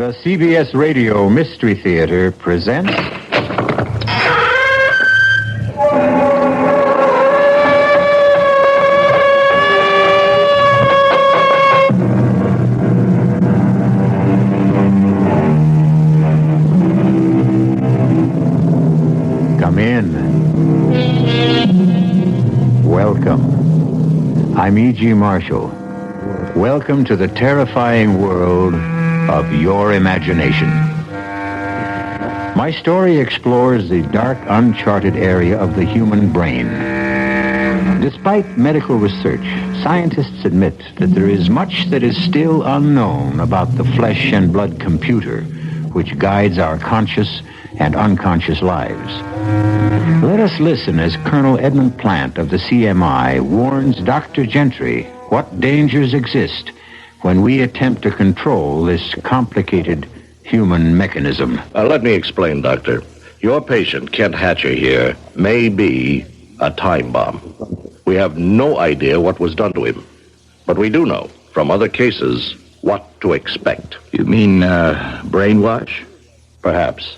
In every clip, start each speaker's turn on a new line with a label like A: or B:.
A: The CBS Radio Mystery Theater presents... Come in. Welcome. I'm E.G. Marshall. Welcome to the terrifying world of your imagination. My story explores the dark, uncharted area of the human brain. Despite medical research, scientists admit that there is much that is still unknown about the flesh and blood computer, which guides our conscious and unconscious lives. Let us listen as Colonel Edmund Plant of the CMI warns Dr. Gentry what dangers exist when we attempt to control this complicated human mechanism.
B: Let me explain, Doctor. Your patient, Kent Hatcher here, may be a time bomb. We have no idea what was done to him. But we do know, from other cases, what to expect.
C: You mean, brainwash?
B: Perhaps.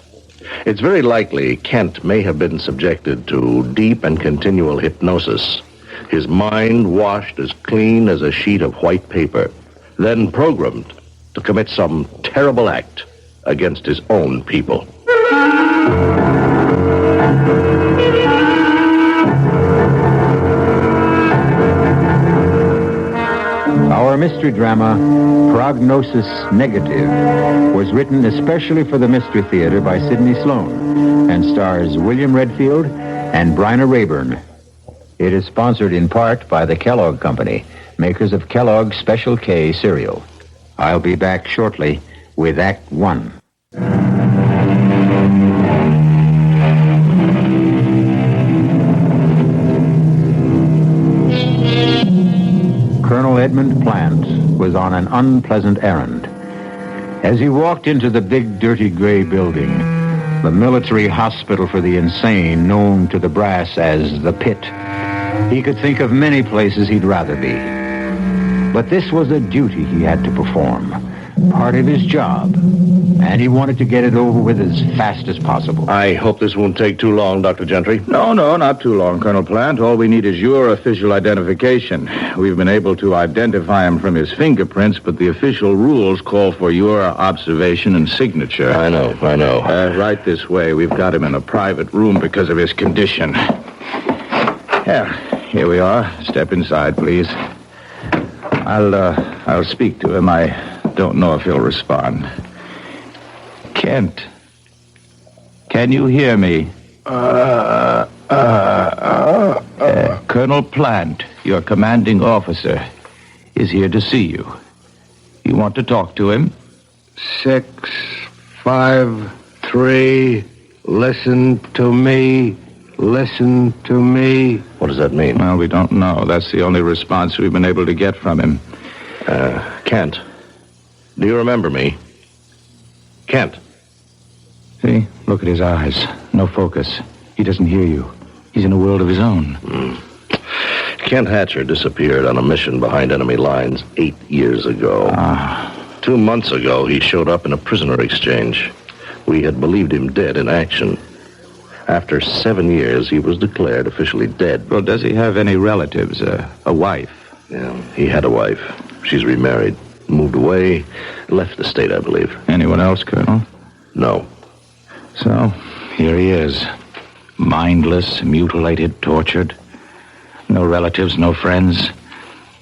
B: It's very likely Kent may have been subjected to deep and continual hypnosis. His mind washed as clean as a sheet of white paper, then programmed to commit some terrible act against his own people.
A: Our mystery drama, Prognosis Negative, was written especially for the Mystery Theater by Sidney Sloan and stars William Redfield and Bryna Rayburn. It is sponsored in part by the Kellogg Company, makers of Kellogg's Special K cereal. I'll be back shortly with Act One. Colonel Edmund Plant was on an unpleasant errand. As he walked into the big, dirty gray building, the military hospital for the insane, known to the brass as the Pit, he could think of many places he'd rather be. But this was a duty he had to perform, part of his job, and he wanted to get it over with as fast as possible.
B: I hope this won't take too long, Dr. Gentry.
C: No, not too long, Colonel Plant. All we need is your official identification. We've been able to identify him from his fingerprints, but the official rules call for your observation and signature.
B: I know.
C: Right this way. We've got him in a private room because of his condition. Yeah, here we are. Step inside, please. I'll speak to him. I don't know if he'll respond. Kent, can you hear me? Colonel Plant, your commanding officer, is here to see you. You want to talk to him?
D: 6, 5, 3, listen to me. Listen to me.
B: What does that mean?
C: Well, we don't know. That's the only response we've been able to get from him.
B: Kent, do you remember me? Kent.
C: See? Look at his eyes. No focus. He doesn't hear you. He's in a world of his own.
B: Kent Hatcher disappeared on a mission behind enemy lines 8 years ago. 2 months ago, he showed up in a prisoner exchange. We had believed him dead in action. After 7 years, he was declared officially dead.
C: Well, does he have any relatives? A wife?
B: Yeah, he had a wife. She's remarried. Moved away. Left the state, I believe.
C: Anyone else, Colonel?
B: No.
C: So, here he is. Mindless, mutilated, tortured. No relatives, no friends.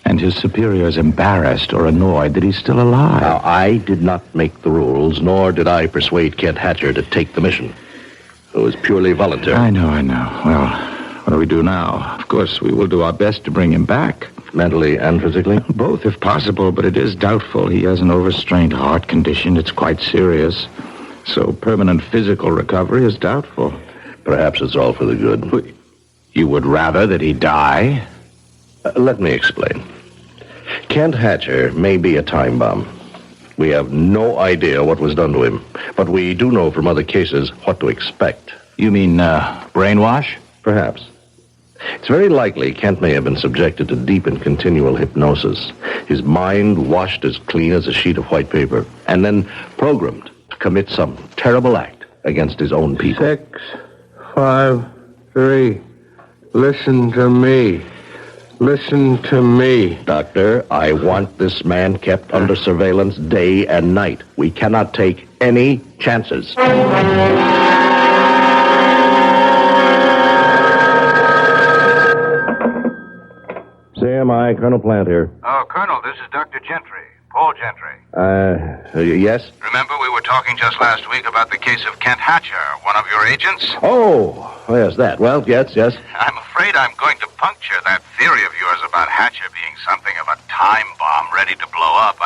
C: And his superiors embarrassed or annoyed that he's still alive.
B: Now, I did not make the rules, nor did I persuade Kent Hatcher to take the mission. It was purely voluntary.
C: I know. Well, what do we do now? Of course, we will do our best to bring him back.
B: Mentally and physically?
C: Both, if possible, but it is doubtful. He has an overstrained heart condition. It's quite serious. So permanent physical recovery is doubtful.
B: Perhaps it's all for the good.
C: You would rather that he die?
B: Let me explain. Kent Hatcher may be a time bomb. We have no idea what was done to him, but we do know from other cases what to expect.
C: You mean brainwash?
B: Perhaps. It's very likely Kent may have been subjected to deep and continual hypnosis. His mind washed as clean as a sheet of white paper, and then programmed to commit some terrible act against his own people.
D: 6, 5, 3. Listen to me. Listen to me.
B: Doctor, I want this man kept under surveillance day and night. We cannot take any chances. CMI, Colonel Plant here.
C: Oh, Colonel, this is Dr. Gentry. Paul Gentry.
B: Yes?
C: Remember we were talking just last week about the case of Kent Hatcher, one of your agents?
B: Oh, yes, that. Well, yes.
C: I'm afraid I'm going to puncture that theory of yours about Hatcher being something of a time bomb ready to blow up.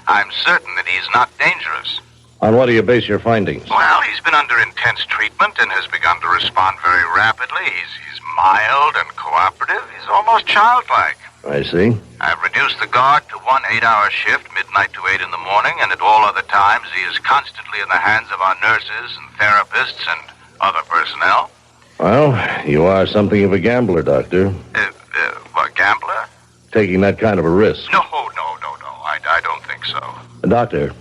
C: I'm certain that he's not dangerous.
B: On what do you base your findings?
C: Well, he's been under intense treatment and has begun to respond very rapidly. He's mild and cooperative. He's almost childlike.
B: I see.
C: I've reduced the guard to 1 8-hour shift, midnight to 8 in the morning, and at all other times he is constantly in the hands of our nurses and therapists and other personnel.
B: Well, you are something of a gambler, Doctor.
C: A gambler?
B: Taking that kind of a risk.
C: No. I don't think so.
B: Doctor,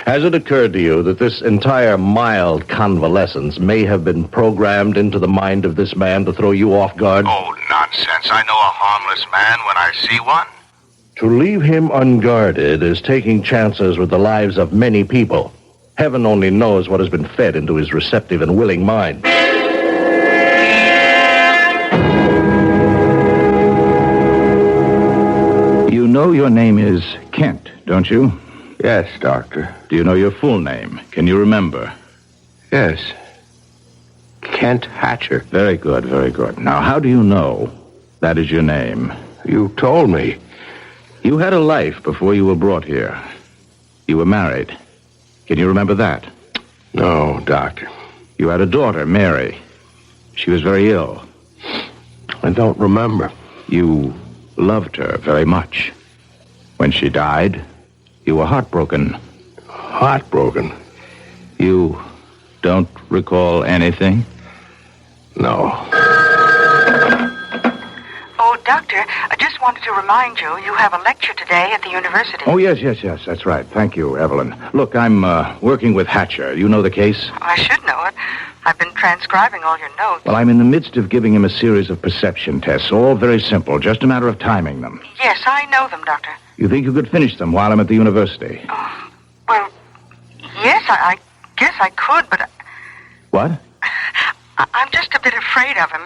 B: has it occurred to you that this entire mild convalescence may have been programmed into the mind of this man to throw you off guard?
C: Oh, nonsense. I know a harmless man when I see one.
B: To leave him unguarded is taking chances with the lives of many people. Heaven only knows what has been fed into his receptive and willing mind.
C: You know your name is Kent, don't you?
D: Yes, Doctor.
C: Do you know your full name? Can you remember?
D: Yes. Kent Hatcher.
C: Very good, very good. Now, how do you know that is your name?
D: You told me.
C: You had a life before you were brought here. You were married. Can you remember that?
D: No, Doctor.
C: You had a daughter, Mary. She was very ill.
D: I don't remember.
C: You loved her very much. When she died, you were heartbroken.
D: Heartbroken?
C: You don't recall anything?
D: No.
E: Oh, Doctor, I just wanted to remind you, you have a lecture today at the university.
C: Oh, yes, that's right. Thank you, Evelyn. Look, I'm working with Hatcher. You know the case?
E: I should know it. I've been transcribing all your notes.
C: Well, I'm in the midst of giving him a series of perception tests, all very simple, just a matter of timing them.
E: Yes, I know them, Doctor.
C: You think you could finish them while I'm at the university?
E: Well, yes, I guess I could, but...
C: What?
E: I'm just a bit afraid of him.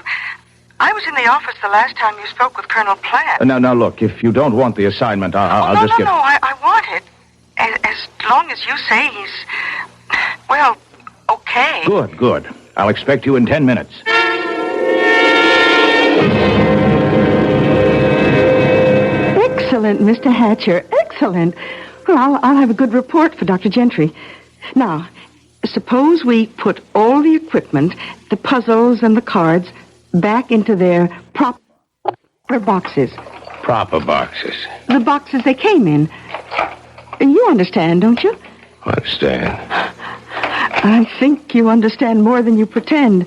E: I was in the office the last time you spoke with Colonel Platt.
C: Now, look, if you don't want the assignment, I'll just get...
E: No, I want it. As long as you say he's... Well, okay.
C: Good. I'll expect you in 10 minutes.
F: Excellent, Mr. Hatcher. Excellent. Well, I'll have a good report for Dr. Gentry. Now, suppose we put all the equipment, the puzzles and the cards, back into their proper boxes.
D: Proper boxes.
F: The boxes they came in. You understand, don't you?
D: Understand.
F: I think you understand more than you pretend.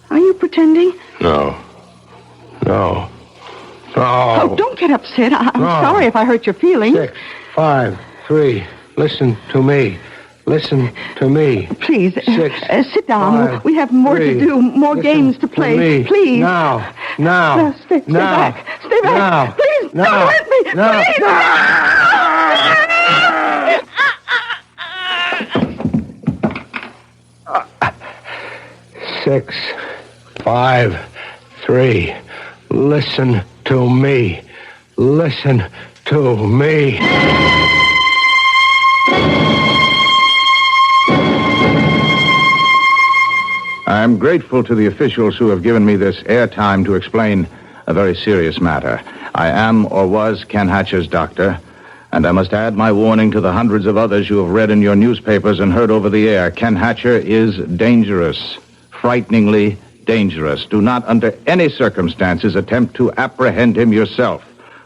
F: Are you pretending?
D: No.
F: Oh, don't get upset. I'm sorry if I hurt your feelings.
D: 6, 5, 3. Listen to me. Listen to me.
F: Please,
D: 6,
F: sit down.
D: 5,
F: we have more
D: 3.
F: to do, more games to play.
D: Me.
F: Please.
D: Now.
F: Stay back. Stay back.
D: Now.
F: Please,
D: Now.
F: don't hurt me.
D: Now.
F: Please.
D: Now. 6, 5, 3. Listen to me. Listen to me.
C: I'm grateful to the officials who have given me this airtime to explain a very serious matter. I am or was Ken Hatcher's doctor, and I must add my warning to the hundreds of others you have read in your newspapers and heard over the air. Ken Hatcher is dangerous, frighteningly dangerous. Do not, under any circumstances, attempt to apprehend him yourself.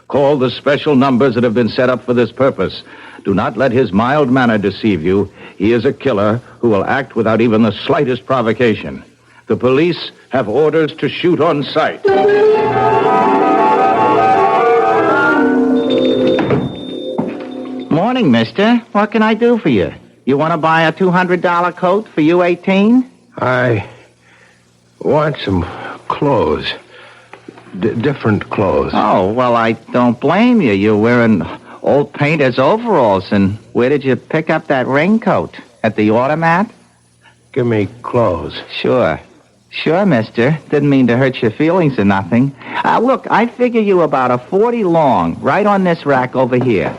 C: Call the special numbers that have been set up for this purpose. Do not let his mild manner deceive you. He is a killer who will act without even the slightest provocation. The police have orders to shoot on sight.
G: Morning, mister. What can I do for you? You want to buy a $200 coat for U18?
D: I want some clothes. Different clothes.
G: Oh, well, I don't blame you. You're wearing old painter's overalls. And where did you pick up that raincoat? At the automat?
D: Give me clothes.
G: Sure, mister. Didn't mean to hurt your feelings or nothing. Look, I figure you about a 40 long, right on this rack over here.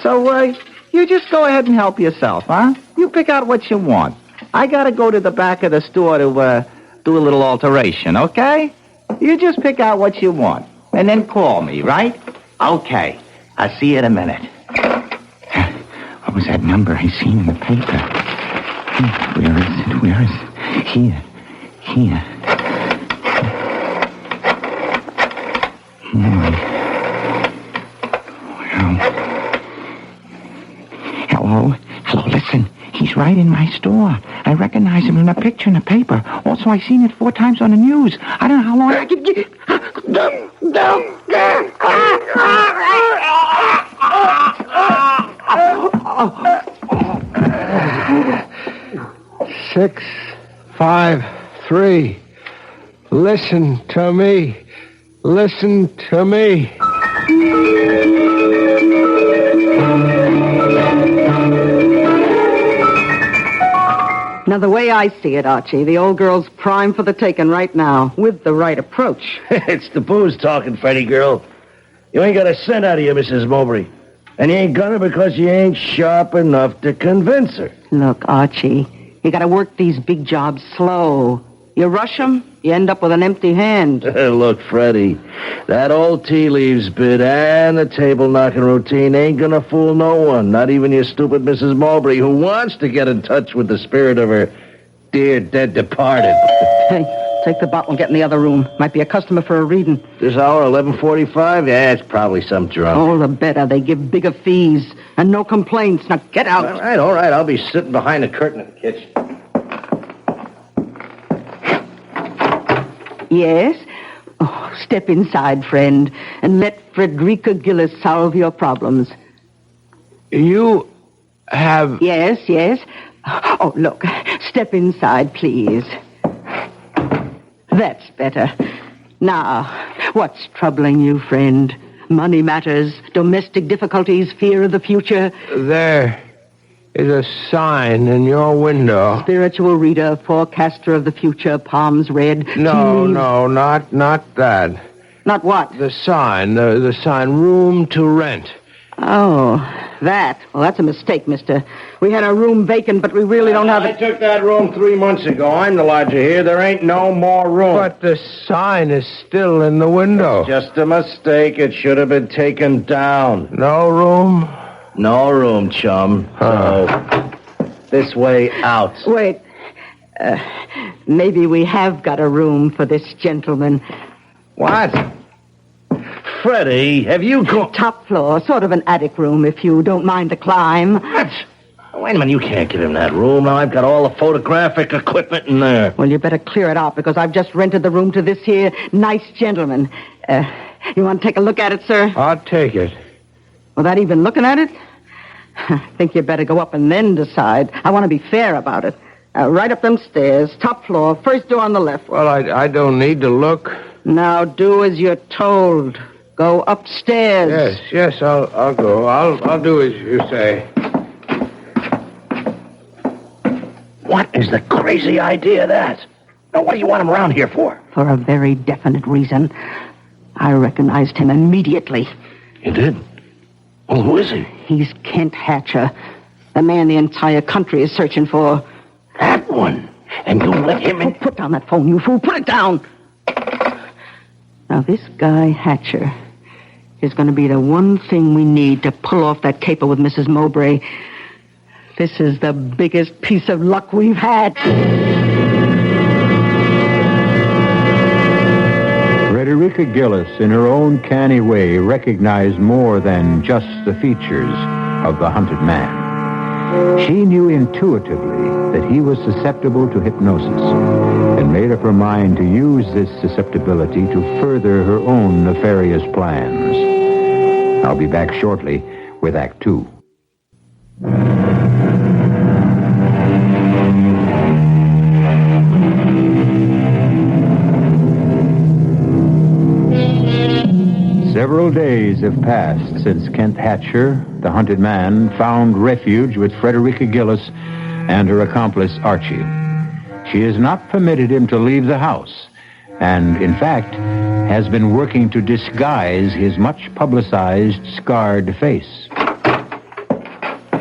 G: So, you just go ahead and help yourself, huh? You pick out what you want. I gotta go to the back of the store to, do a little alteration, okay? You just pick out what you want, and then call me, right? Okay. I'll see you in a minute.
C: What was that number I seen in the paper? Where is it? Here. Hello, listen. He's right in my store. I recognize him in a picture in the paper. Also, I seen it 4 times on the news. I don't know how long I could get...
D: Six, 5, 3. Listen to me. Listen to me.
F: Now, the way I see it, Archie, the old girl's prime for the taking right now, with the right approach.
H: It's the booze talking, Freddie girl. You ain't got a cent out of you, Mrs. Mowbray. And you ain't gonna because you ain't sharp enough to convince her.
F: Look, Archie, you gotta work these big jobs slow. You rush them, you end up with an empty hand.
H: Look, Freddie, that old tea leaves bit and the table knocking routine ain't gonna fool no one, not even your stupid Mrs. Mowbray, who wants to get in touch with the spirit of her dear dead departed.
F: Hey, take the bottle and get in the other room. Might be a customer for a reading.
H: This hour, 11:45? Yeah, it's probably some drunk.
F: All the better. They give bigger fees. And no complaints. Now get out.
H: All right. I'll be sitting behind the curtain in the kitchen.
F: Yes? Oh, step inside, friend, and let Frederica Gillis solve your problems.
D: You have...
F: Yes. Oh, look, step inside, please. That's better. Now, what's troubling you, friend? Money matters, domestic difficulties, fear of the future?
D: There is a sign in your window.
F: Spiritual reader, forecaster of the future, palms red.
D: No, not that.
F: Not what?
D: The sign, the sign, room to rent.
F: Oh, that. Well, that's a mistake, mister. We had a room vacant, but we really don't have it.
H: I took that room 3 months ago. I'm the lodger here. There ain't no more room.
D: But the sign is still in the window.
H: It's just a mistake. It should have been taken down.
D: No room?
H: No room, chum. So, this way out.
F: Wait. Maybe we have got a room for this gentleman.
H: What? Freddie, have you gone...
F: Top floor, sort of an attic room, if you don't mind the climb.
H: What? Wait a minute, you can't give him that room. Now I've got all the photographic equipment in there.
F: Well, you better clear it out, because I've just rented the room to this here nice gentleman. You want to take a look at it, sir?
D: I'll take it.
F: Without even looking at it? I think you better go up and then decide. I want to be fair about it. Right up them stairs, top floor, first door on the left.
D: Well, I don't need to look.
F: Now do as you're told. Go upstairs.
D: Yes, I'll go. I'll do as you say.
H: What is the crazy idea of that? Now, what do you want him around here for?
F: For a very definite reason. I recognized him immediately.
H: You did? Well, who is he?
F: He's Kent Hatcher, the man the entire country is searching for.
H: That one? And you let him in?
F: Oh, put down that phone, you fool. Put it down. Now, this guy Hatcher is going to be the one thing we need to pull off that caper with Mrs. Mowbray. This is the biggest piece of luck we've had.
A: Frederica Gillis, in her own canny way, recognized more than just the features of the hunted man. She knew intuitively that he was susceptible to hypnosis, and and made up her mind to use this susceptibility to further her own nefarious plans. I'll be back shortly with Act Two. Several days have passed since Kent Hatcher, the hunted man, found refuge with Frederica Gillis and her accomplice Archie. She has not permitted him to leave the house, and, in fact, has been working to disguise his much-publicized, scarred face.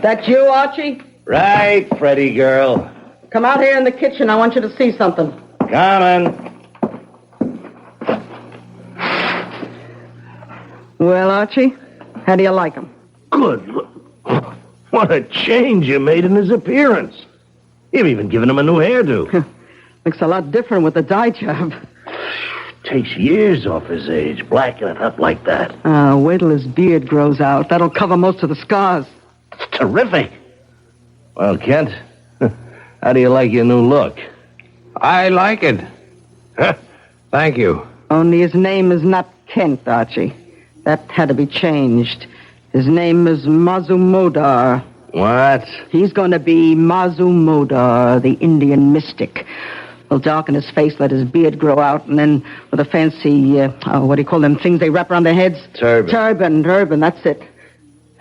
F: That you, Archie?
H: Right, Freddie girl.
F: Come out here in the kitchen. I want you to see something.
H: Coming.
F: Well, Archie, how do you like him?
H: Good. What a change you made in his appearance. You've even given him a new hairdo.
F: Looks a lot different with the dye job.
H: Takes years off his age, blackening it up like that.
F: Wait till his beard grows out. That'll cover most of the scars.
H: It's terrific. Well, Kent, how do you like your new look?
D: I like it. Thank you.
F: Only his name is not Kent, Archie. That had to be changed. His name is Mazumodar.
H: What?
F: He's going to be Mazumodar, the Indian mystic. He'll darken his face, let his beard grow out, and then with a fancy, what do you call them things they wrap around their heads?
H: Turban.
F: Turban, that's it.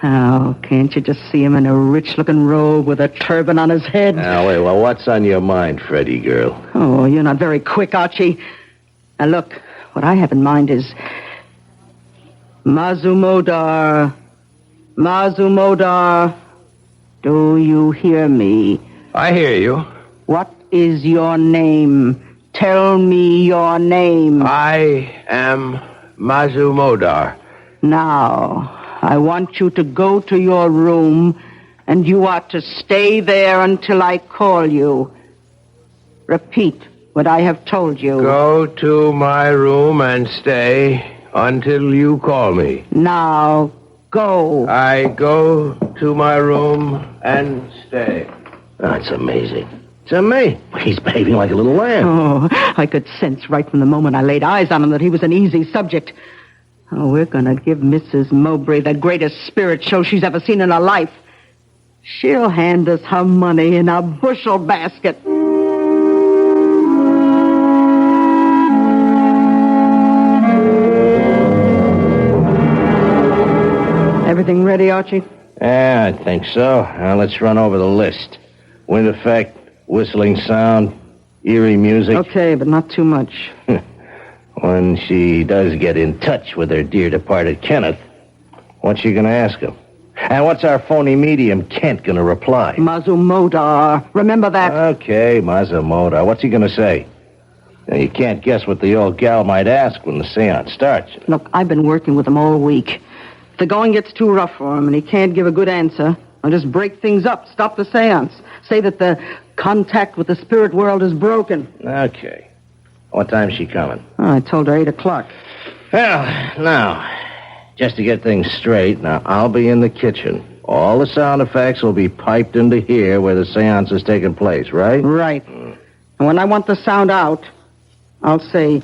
F: Oh, can't you just see him in a rich-looking robe with a turban on his head?
H: Now, wait, well, what's on your mind, Freddie girl?
F: Oh, you're not very quick, Archie. Now, look, what I have in mind is Mazumodar. Mazumodar, do you hear me?
D: I hear you.
F: What is your name? Tell me your name.
D: I am Mazumodar.
F: Now, I want you to go to your room, and you are to stay there until I call you. Repeat what I have told you.
D: Go to my room and stay until you call me.
F: Now, go.
D: I go to my room and stay.
H: That's amazing. It's amazing. He's behaving like a little lamb.
F: Oh, I could sense right from the moment I laid eyes on him that he was an easy subject. Oh, we're going to give Mrs. Mowbray the greatest spirit show she's ever seen in her life. She'll hand us her money in a bushel basket. Everything ready, Archie?
H: Yeah, I think so. Now let's run over the list. Wind effect, whistling sound, eerie music.
F: Okay, but not too much.
H: When she does get in touch with her dear departed Kenneth, what's she going to ask him? And what's our phony medium Kent going to reply?
F: Mazumodar. Remember that?
H: Okay, Mazumodar. What's he going to say? Now, you can't guess what the old gal might ask when the seance starts.
F: Look, I've been working with him all week. If the going gets too rough for him and he can't give a good answer, I'll just break things up, stop the seance. Say that the contact with the spirit world is broken.
H: Okay. What time's she coming?
F: Oh, I told her 8 o'clock.
H: Well, now, just to get things straight, now, I'll be in the kitchen. All the sound effects will be piped into here where the seance is taking place, right?
F: Right. And when I want the sound out, I'll say,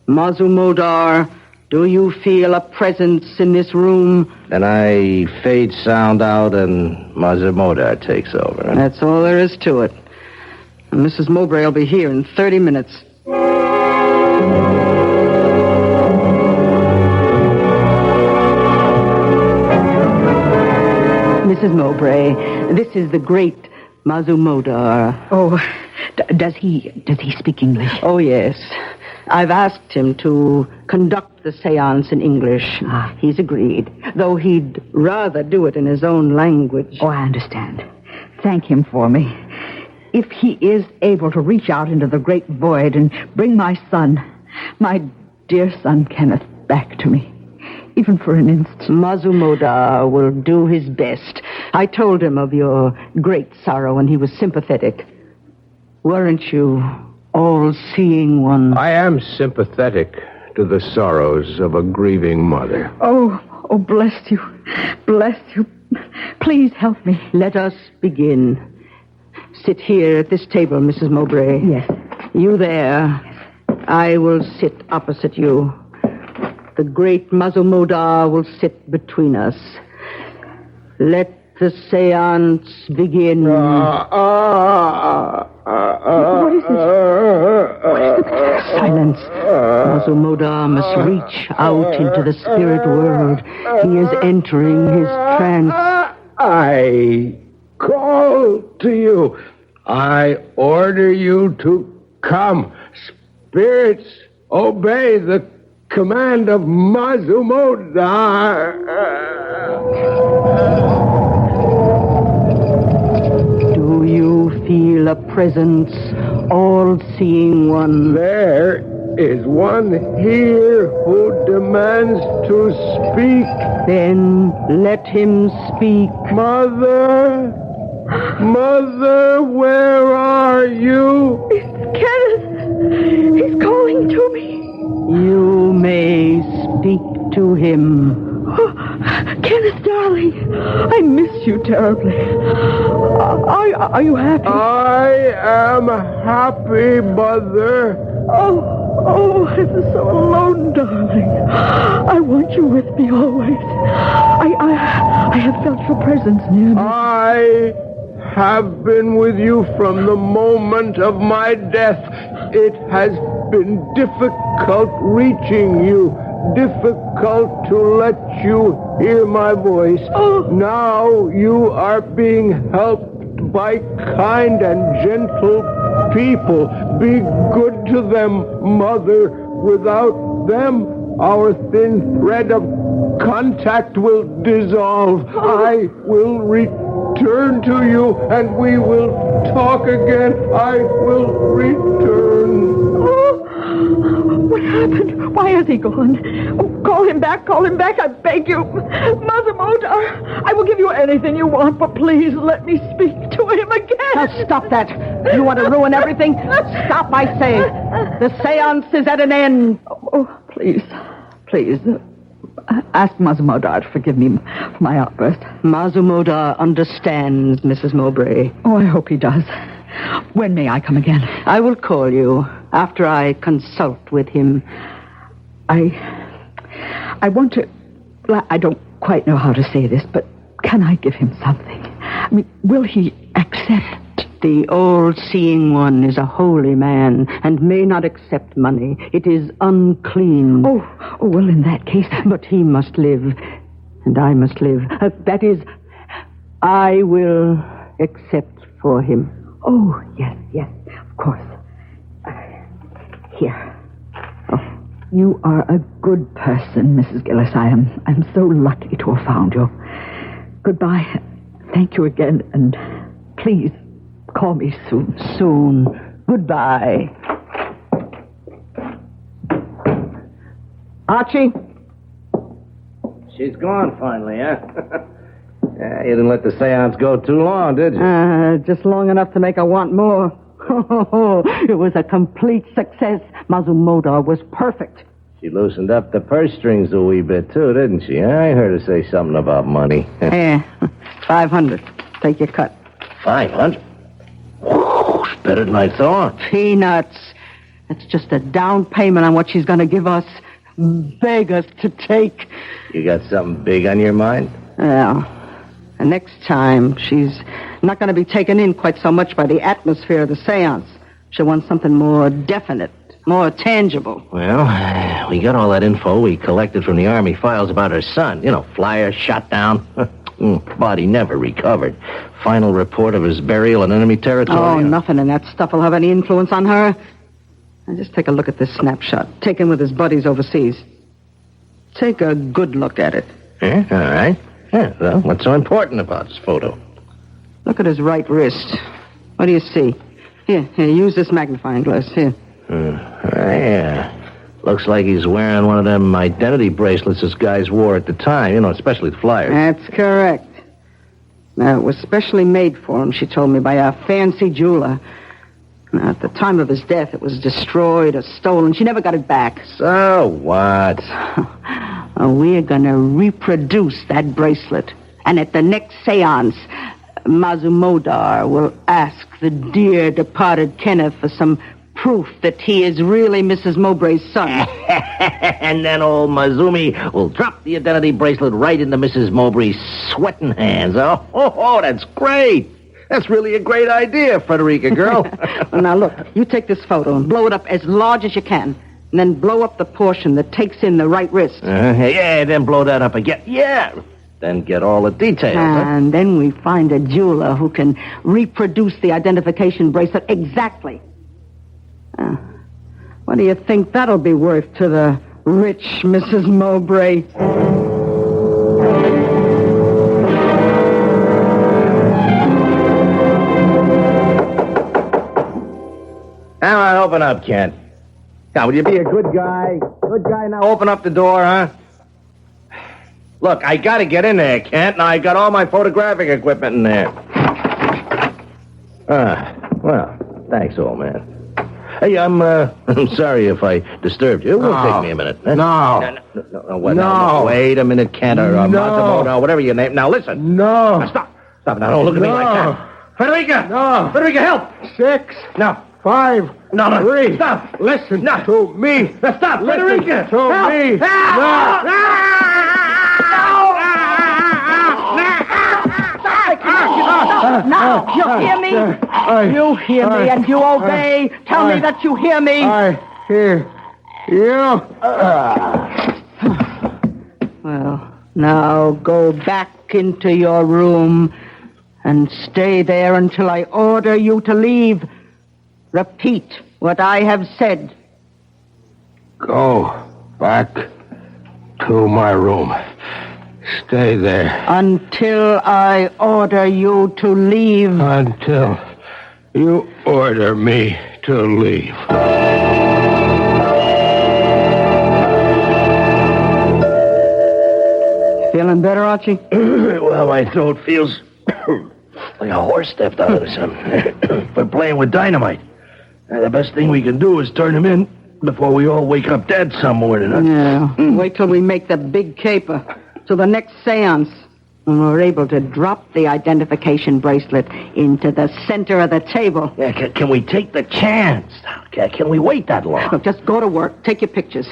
F: Mazumodar, do you feel a presence in this room?
H: Then I fade sound out and Mazumodar takes over.
F: That's all there is to it. And Mrs. Mowbray will be here in 30 minutes. Mrs. Mowbray, this is the great Mazumodar.
I: Oh, does he speak English?
F: Oh, yes. I've asked him to conduct the seance in English. He's agreed, though he'd rather do it in his own language.
I: Oh, I understand. Thank him for me. If he is able to reach out into the great void and bring my son, my dear son Kenneth, back to me, even for an instant.
F: Mazumodar will do his best. I told him of your great sorrow, and he was sympathetic. Weren't you all-seeing one?
D: I am sympathetic to the sorrows of a grieving mother.
I: Oh, bless you. Bless you. Please help me.
F: Let us begin. Sit here at this table, Mrs. Mowbray.
I: Yes.
F: You there. I will sit opposite you. The great Mazumodar will sit between us. Let the seance begin.
I: What is this?
F: Silence. Mazumodar must reach out into the spirit world. He is entering his trance.
D: I call to you. I order you to come. Spirits, obey the command of Mazumodar.
F: Do you feel a presence, all-seeing one?
D: There is one here who demands to speak.
F: Then let him speak.
D: Mother, where are you?
I: Kenneth, he's calling to me.
F: You may speak to him.
I: Oh, Kenneth, darling, I miss you terribly. Are you happy?
D: I am happy, Mother.
I: Oh, I'm so alone, darling. I want you with me always. I have felt your presence near me.
D: I have been with you from the moment of my death. It has been difficult reaching you, difficult to let you hear my voice. Now you are being helped by kind and gentle people. Be good to them, Mother. Without them, our thin thread of contact will dissolve. I will return to you, and we will talk again. I will return.
I: What happened? Why has he gone? Oh, call him back, I beg you. Mazumodar, I will give you anything you want, but please let me speak to him again.
F: Now stop that. You want to ruin everything? Stop, I say. The seance is at an end.
I: Oh, please. Ask Mazumodar to forgive me for my outburst.
F: Mazumodar understands, Mrs. Mowbray.
I: Oh, I hope he does. When may I come again?
F: I will call you after I consult with him.
I: I want to... I don't quite know how to say this, but can I give him something? I mean, will he accept?
F: The all-seeing one is a holy man and may not accept money. It is unclean.
I: Oh, well, in that case...
F: But he must live, and I must live. That is, I will accept for him.
I: Oh, yes, of course. Here. Oh, you are a good person, Mrs. Gillis. I'm so lucky to have found you. Goodbye. Thank you again, and please call me soon.
F: Soon. Goodbye. Archie?
H: She's gone finally, huh? You didn't let the seance go too long, did you?
F: Just long enough to make her want more. It was a complete success. Mazumodar was perfect.
H: She loosened up the purse strings a wee bit, too, didn't she? I heard her say something about money.
F: Yeah, 500. Take your cut.
H: 500? Whoa, it's better than I thought.
F: Peanuts. That's just a down payment on what she's going to give us. Beg us to take.
H: You got something big on your mind?
F: Yeah. And next time, she's not going to be taken in quite so much by the atmosphere of the seance. She'll want something more definite, more tangible.
H: Well, we got all that info we collected from the Army files about her son. Flyer shot down. Body never recovered. Final report of his burial in enemy territory.
F: Oh, nothing in that stuff will have any influence on her. Now, just take a look at this snapshot, taken with his buddies overseas. Take a good look at it.
H: Yeah, all right. Yeah, well, what's so important about this photo?
F: Look at his right wrist. What do you see? Here, use this magnifying glass. Here.
H: Yeah. Looks like he's wearing one of them identity bracelets this guys wore at the time, especially the flyers.
F: That's correct. Now, it was specially made for him, she told me, by a fancy jeweler. Now, at the time of his death, it was destroyed or stolen. She never got it back.
H: So what?
F: We're going to reproduce that bracelet. And at the next seance, Mazumodar will ask the dear departed Kenneth for some proof that he is really Mrs. Mowbray's son.
H: And then old Mazumi will drop the identity bracelet right into Mrs. Mowbray's sweating hands. Oh, that's great. That's really a great idea, Frederica girl.
F: Well, now, look, you take this photo and blow it up as large as you can. And then blow up the portion that takes in the right wrist.
H: Yeah, then blow that up again. Yeah. Then get all the details.
F: And then we find a jeweler who can reproduce the identification bracelet exactly. What do you think that'll be worth to the rich Mrs. Mowbray?
H: Now, open up, Kent. Now, will you be a good guy? Good guy, now open up the door, huh? Look, I gotta get in there, Kent. Now, I got all my photographic equipment in there. Well, thanks, old man. Hey, I'm sorry if I disturbed you. It will take me a minute.
D: No.
H: No. Wait a minute, Kent, or Matsumoto, whatever your name. Now, listen.
D: No.
H: Now, stop. Now, don't look at me like that. Frederica!
D: No.
H: Frederica, help!
D: 6.
H: No.
D: 5.
H: No.
D: 3.
H: Stop.
D: Listen to me.
H: Now, stop. Frederica!
D: To me.
H: Help!
F: Now, you hear me? You hear me and you obey. Tell me that you hear me.
D: I hear you.
F: Well, now go back into your room and stay there until I order you to leave. Repeat what I have said.
D: Go back to my room. Stay there.
F: Until I order you to leave.
D: Until you order me to leave.
F: Feeling better, Archie?
H: Well, my throat feels like a horse stepped out of something. We're playing with dynamite. The best thing we can do is turn him in before we all wake up dead some morning.
F: Yeah. Wait till we make the big caper. To the next seance. When we're able to drop the identification bracelet into the center of the table.
H: Yeah, can we take the chance? Can we wait that long?
F: Look, just go to work. Take your pictures.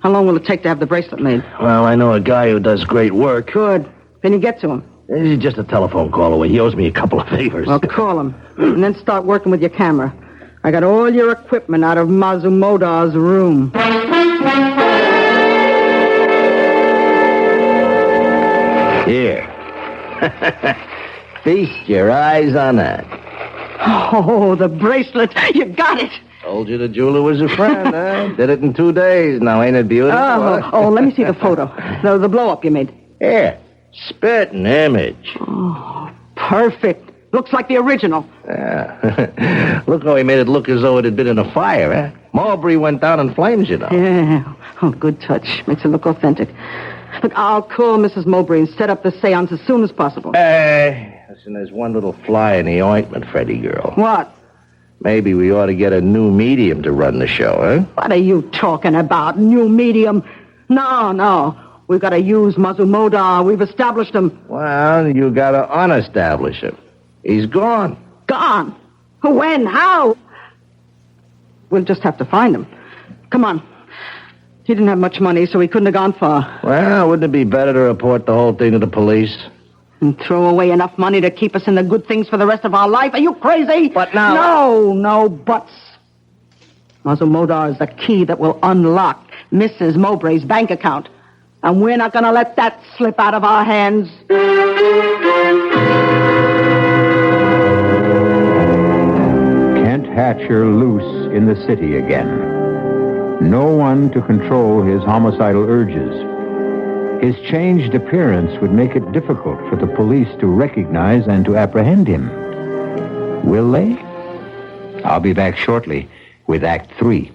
F: How long will it take to have the bracelet made?
H: Well, I know a guy who does great work.
F: Good. Can you get to him?
H: He's just a telephone call away. He owes me a couple of favors.
F: Well, call him. And then start working with your camera. I got all your equipment out of Mazumoda's room.
H: Here. Feast your eyes on that.
F: Oh, the bracelet. You got it.
H: Told you the jeweler was a friend, huh? Did it in 2 days. Now, ain't it beautiful?
F: Let me see the photo. The blow-up you made.
H: Here. Spitting image.
F: Oh, perfect. Looks like the original.
H: Yeah. Look how he made it look as though it had been in a fire, huh? Mowbray went down in flames, you know.
F: Yeah. Oh, good touch. Makes it look authentic. Look, I'll call Mrs. Mowbray and set up the seance as soon as possible.
H: Listen, there's one little fly in the ointment, Freddie girl.
F: What?
H: Maybe we ought to get a new medium to run the show, huh?
F: What are you talking about? New medium? No. We've got to use Mazumoda. We've established him.
H: Well, you got to unestablish him. He's gone.
F: Gone? When? How? We'll just have to find him. Come on. He didn't have much money, so he couldn't have gone far.
H: Well, wouldn't it be better to report the whole thing to the police?
F: And throw away enough money to keep us in the good things for the rest of our life? Are you crazy?
H: But now...
F: No buts. Mazumoda is the key that will unlock Mrs. Mowbray's bank account. And we're not going to let that slip out of our hands.
A: Kent Hatcher loose in the city again. No one to control his homicidal urges. His changed appearance would make it difficult for the police to recognize and to apprehend him. Will they? I'll be back shortly with Act 3.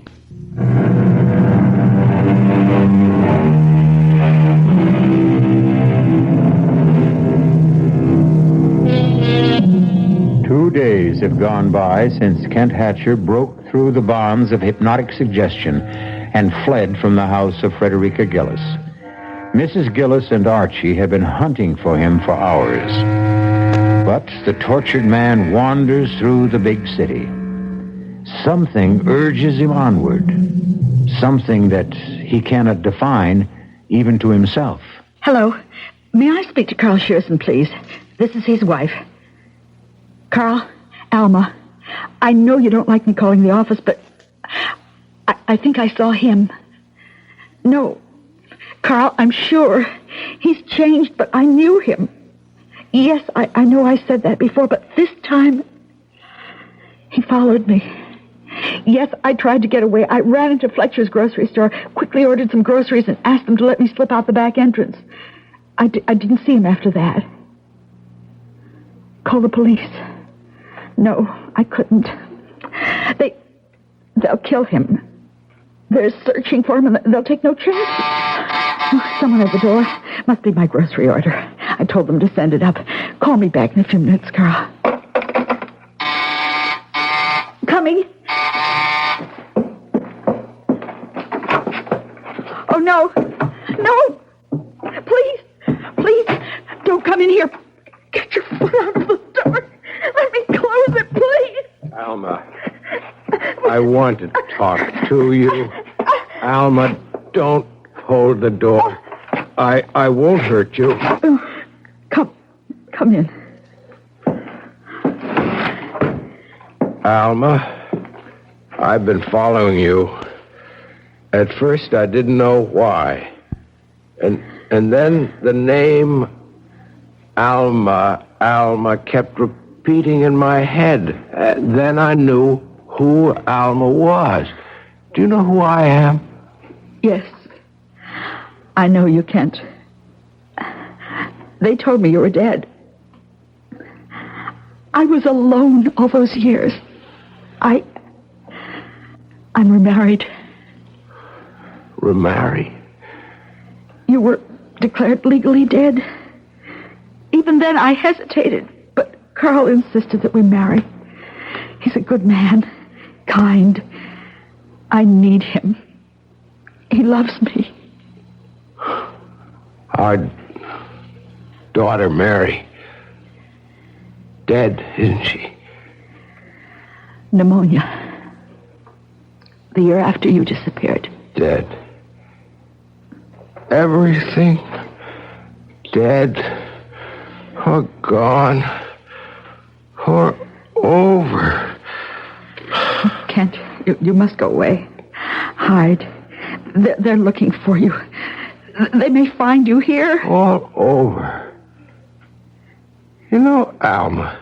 A: Two days have gone by since Kent Hatcher broke through the bonds of hypnotic suggestion and fled from the house of Frederica Gillis. Mrs. Gillis and Archie have been hunting for him for hours. But the tortured man wanders through the big city. something urges him onward. Something that he cannot define even to himself.
I: Hello. May I speak to Carl Shearson, please? This is his wife. Carl, Alma, I know you don't like me calling the office, but I think I saw him. No, Carl, I'm sure. He's changed, but I knew him. Yes, I know I said that before, but this time he followed me. Yes, I tried to get away. I ran into Fletcher's grocery store, quickly ordered some groceries, and asked them to let me slip out the back entrance. I didn't see him after that. Call the police. No, I couldn't. They'll kill him. They're searching for him, and they'll take no chances. Oh, someone at the door. Must be my grocery order. I told them to send it up. Call me back in a few minutes, Carl. Coming. Oh, no. No. Please. Please, don't come in here. Get your foot out of the door. Let me close it, please.
D: Alma, I want to talk to you. Alma, don't hold the door. I won't hurt you.
I: Come in.
D: Alma, I've been following you. At first, I didn't know why. And then the name Alma kept repeating in my head. Then I knew who Alma was. Do you know who I am?
I: Yes. I know you, Kent. They told me you were dead. I was alone all those years. I'm remarried.
D: Remarried?
I: You were declared legally dead. Even then, I hesitated, but Carl insisted that we marry. He's a good man, kind. I need him. He loves me.
D: Our daughter, Mary, dead, isn't she?
I: Pneumonia. The year after you disappeared.
D: Dead. Everything dead, or gone, or over.
I: Kent, you must go away. Hide. They're looking for you. They may find you here.
D: All over. You know, Alma,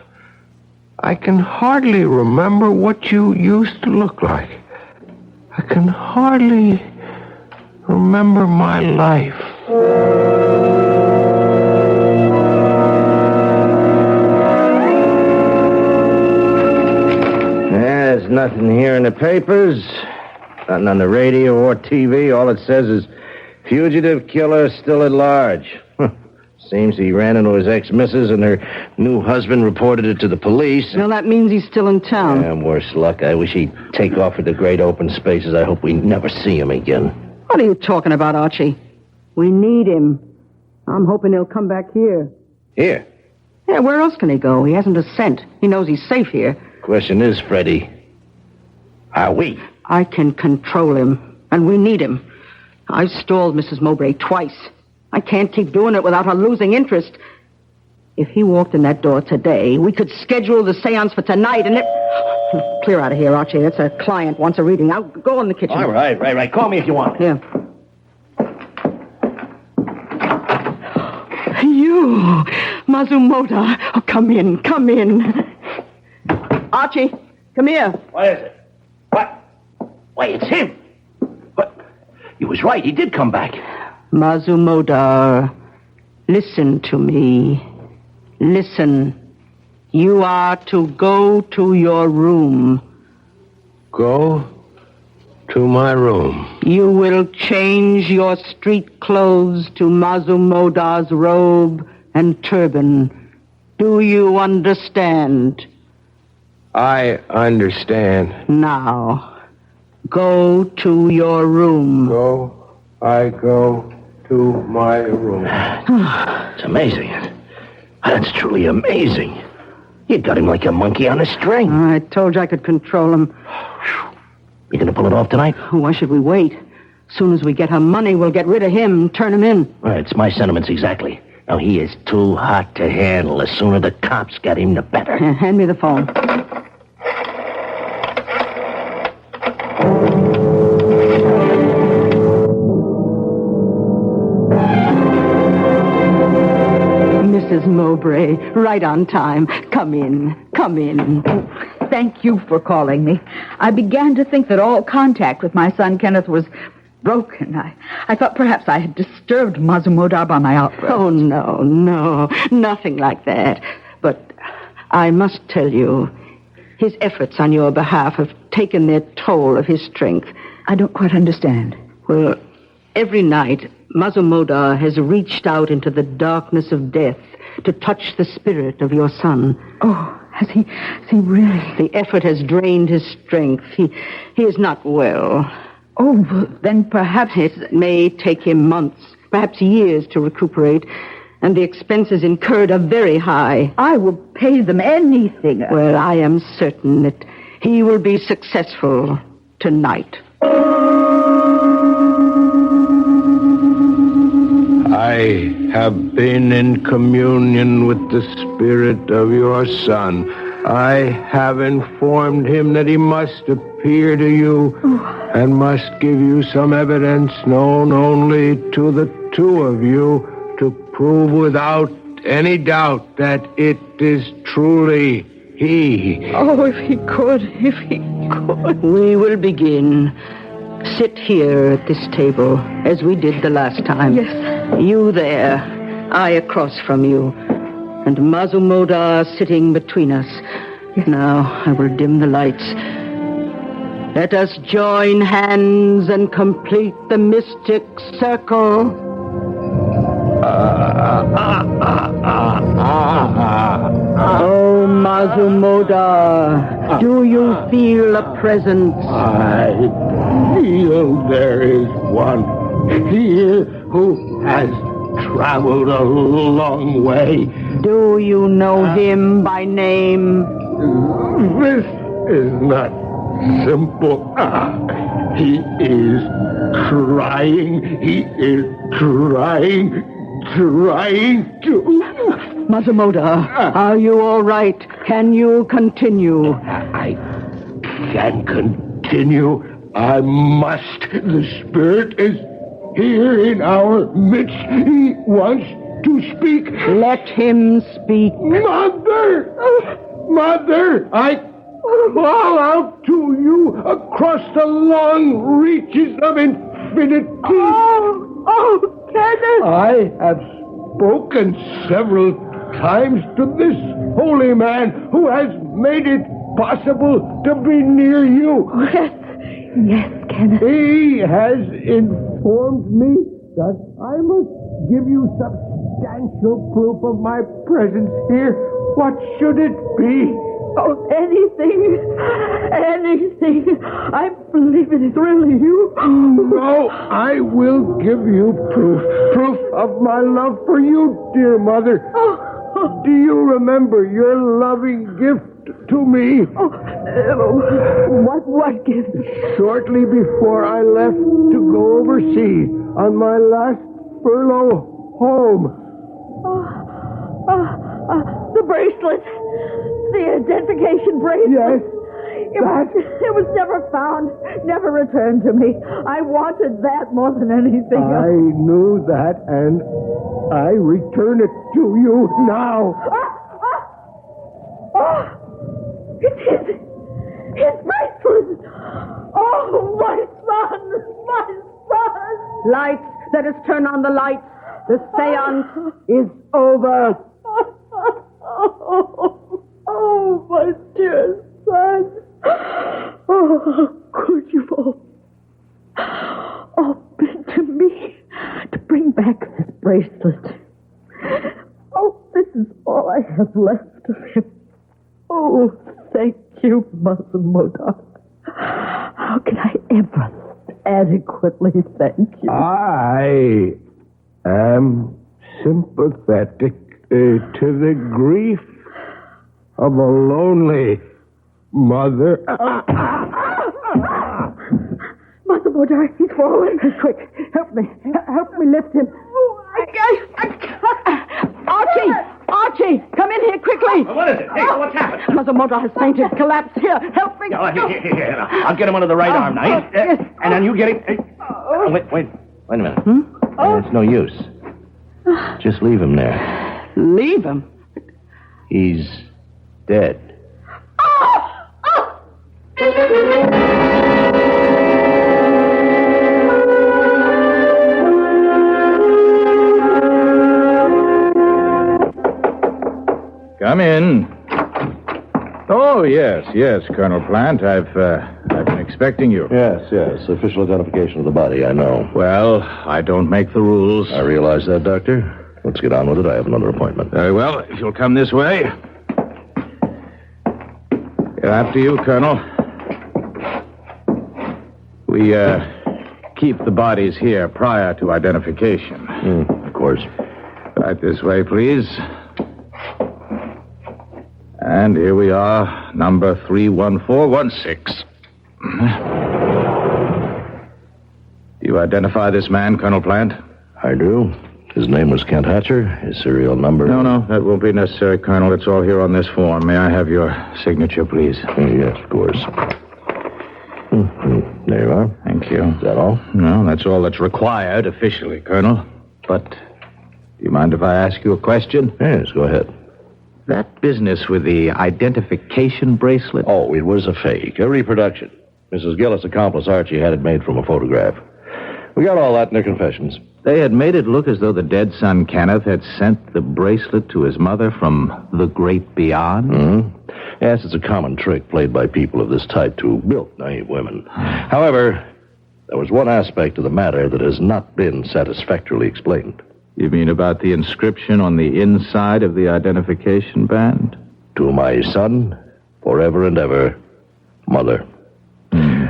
D: I can hardly remember what you used to look like. I can hardly remember my life.
H: There's nothing here in the papers. Nothing on the radio or TV. All it says is, fugitive killer still at large. Seems he ran into his ex-missus and her new husband reported it to the police.
F: Well, that means he's still in town.
H: Yeah, worse luck. I wish he'd take off with the great open spaces. I hope we never see him again.
F: What are you talking about, Archie? We need him. I'm hoping he'll come back here.
H: Here?
F: Yeah, where else can he go? He hasn't a cent. He knows he's safe here.
H: Question is, Freddie, are we?
F: I can control him, and we need him. I've stalled Mrs. Mowbray twice. I can't keep doing it without her losing interest. If he walked in that door today, we could schedule the seance for tonight, and Clear out of here, Archie. That's a client wants a reading. I'll go in the kitchen.
H: All right. Call me if you want.
F: Yeah. You, Mazumoto. Oh, come in. Archie, come here.
H: What is it? What? Why, it's him. What? He was right. He did come back.
F: Mazumoto, listen to me. Listen. You are to go to your room.
D: Go to my room.
F: You will change your street clothes to Mazumoto's robe and turban. Do you understand?
D: I understand.
F: Now, go to your room.
D: I go to my room.
H: It's amazing. That's truly amazing. You got him like a monkey on a string.
F: I told you I could control him.
H: You gonna pull it off tonight?
F: Why should we wait? As soon as we get our money, we'll get rid of him, turn him in.
H: Right, it's my sentiments exactly. Now, he is too hot to handle. The sooner the cops get him, the better.
F: Hand me the phone. Mrs. Mowbray, right on time. Come in. Come in.
I: Thank you for calling me. I began to think that all contact with my son Kenneth was broken. I thought perhaps I had disturbed Mazumodar by my outburst.
F: Oh, no. Nothing like that. But I must tell you, his efforts on your behalf have taken their toll of his strength.
I: I don't quite understand.
F: Well, every night, Mazumodar has reached out into the darkness of death to touch the spirit of your son.
I: Oh, has he really?
F: The effort has drained his strength. He is not well.
I: Oh, then perhaps...
F: It may take him months, perhaps years to recuperate, and the expenses incurred are very high.
I: I will pay them anything.
F: Well, I am certain that he will be successful tonight.
D: I have been in communion with the spirit of your son. I have informed him that he must appear to you and must give you some evidence known only to the two of you to prove without any doubt that it is truly he.
I: Oh, if he could.
F: We will begin. Sit here at this table, as we did the last time.
I: Yes.
F: You there, I across from you, and Mazumodar sitting between us. Now I will dim the lights. Let us join hands and complete the mystic circle. Oh, Mazumodar, do you feel a presence?
D: I feel there is one here who has traveled a long way.
F: Do you know him by name?
D: This is not simple. He is trying. He is trying to...
F: Mazumodar, are you all right? Can you continue?
D: I can continue. I must. The spirit is here in our midst. He wants to speak.
F: Let him speak.
D: Mother, I call out to you across the long reaches of infinity.
I: Oh, Kenneth!
D: I have spoken several times to this holy man who has made it possible to be near you.
I: Yes, Kenneth.
D: He has informed me that I must give you substantial proof of my presence here. What should it be?
I: Oh, anything. I believe it is really you.
D: No, I will give you proof of my love for you, dear mother. Do you remember your loving gift to me?
I: What gift?
D: Shortly before I left to go overseas on my last furlough home.
I: The bracelet. The identification bracelet.
D: Yes.
I: It was never found, never returned to me. I wanted that more than anything else.
D: I knew that, and I return it to you now.
I: It's his bracelet. Oh, my son.
F: Lights, let us turn on the lights. The seance is over.
I: Oh, my dear son. Oh, how could you all been to me to bring back this bracelet? Oh, this is all I have left of him. Oh, thank you, Mazumodar. How can I ever adequately thank you?
D: I am sympathetic to the grief of a lonely mother.
I: Mother Bodar, he's fallen. Quick, help me. Help me lift him. Archie, come in here quickly.
C: What is it? Hey, what's happened?
I: Mother Bodar has fainted, collapsed. Here, help me.
C: Here. I'll get him under the right arm now. And then you get him. Wait a minute.
H: It's no use. Just leave him there.
F: Leave him?
H: He's dead.
C: Come in. Oh, yes, Colonel Plant. I've been expecting you.
B: Yes. Official identification of the body, I know.
C: Well, I don't make the rules.
B: I realize that, Doctor. Let's get on with it. I have another appointment.
C: Very well. If you'll come this way. After you, Colonel. We, keep the bodies here prior to identification.
B: Of course.
C: Right this way, please. And here we are, number 31416. Do you identify this man, Colonel Plant?
B: I do. His name was Kent Hatcher. His serial number...
C: No, that won't be necessary, Colonel. It's all here on this form. May I have your signature, please?
B: Yes, of course. There you are.
C: Thank you.
B: Is that all?
C: No, that's all that's required officially, Colonel. But do you mind if I ask you a question?
B: Yes, go ahead.
C: That business with the identification bracelet?
B: Oh, it was a fake, a reproduction. Mrs. Gillis' accomplice, Archie, had it made from a photograph. We got all that in their confessions.
C: They had made it look as though the dead son, Kenneth, had sent the bracelet to his mother from the great beyond?
B: Mm-hmm. Yes, it's a common trick played by people of this type to bilk naive women. However, there was one aspect of the matter that has not been satisfactorily explained.
C: You mean about the inscription on the inside of the identification band?
B: To my son, forever and ever, Mother.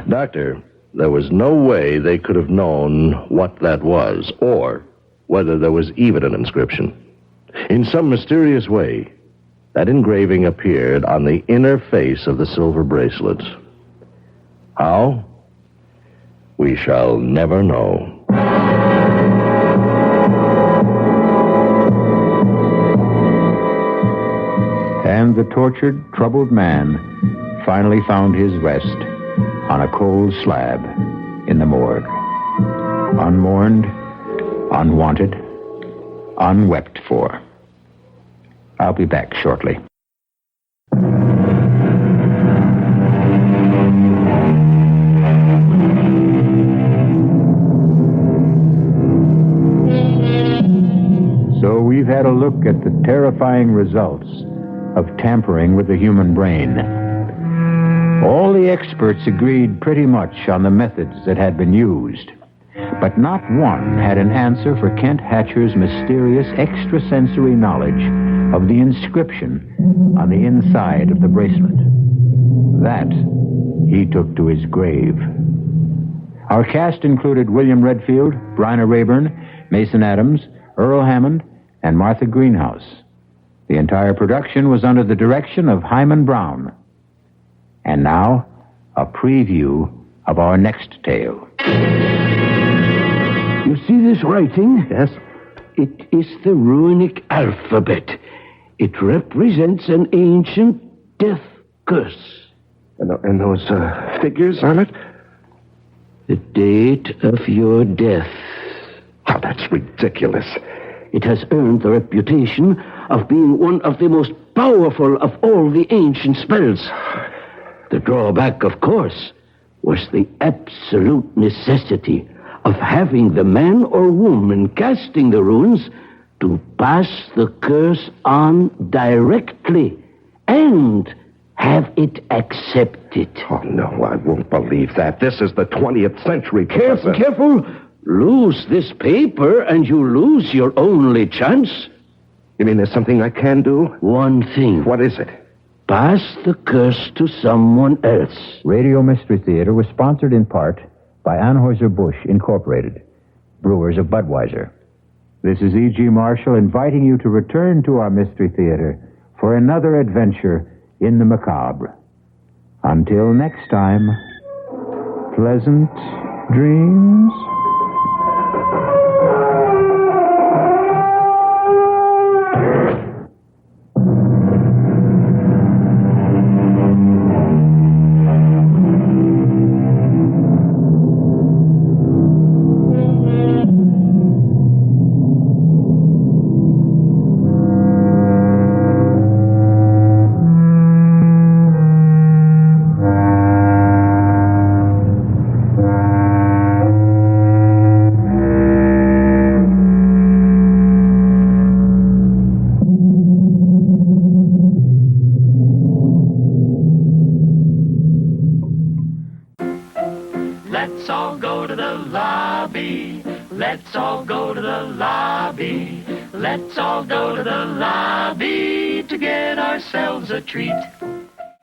B: Doctor, there was no way they could have known what that was, or whether there was even an inscription. In some mysterious way, that engraving appeared on the inner face of the silver bracelet. How? We shall never know.
A: And the tortured, troubled man finally found his rest on a cold slab in the morgue. Unmourned, unwanted, unwept for. I'll be back shortly. So we've had a look at the terrifying results of tampering with the human brain. All the experts agreed pretty much on the methods that had been used, but not one had an answer for Kent Hatcher's mysterious extrasensory knowledge of the inscription on the inside of the bracelet. That he took to his grave. Our cast included William Redfield, Bryna Rayburn, Mason Adams, Earl Hammond, and Martha Greenhouse. The entire production was under the direction of Hyman Brown. And now, a preview of our next tale.
D: You see this writing?
H: Yes?
D: It is the runic alphabet. It represents an ancient death curse.
H: And those figures on it?
D: The date of your death.
H: Oh, that's ridiculous.
D: It has earned the reputation of being one of the most powerful of all the ancient spells. The drawback, of course, was the absolute necessity of having the man or woman casting the runes to pass the curse on directly and have it accepted.
H: Oh, no, I won't believe that. This is the 20th century, Professor.
D: Careful. Lose this paper and you lose your only chance.
H: You mean there's something I can do?
D: One thing.
H: What is it?
D: Pass the curse to someone else.
A: Radio Mystery Theater was sponsored in part by Anheuser-Busch Incorporated, brewers of Budweiser. This is E.G. Marshall inviting you to return to our Mystery Theater for another adventure in the macabre. Until next time, pleasant dreams.
J: Let's all go to the lobby. Let's all go to the lobby. Let's all go to the lobby to get ourselves a treat.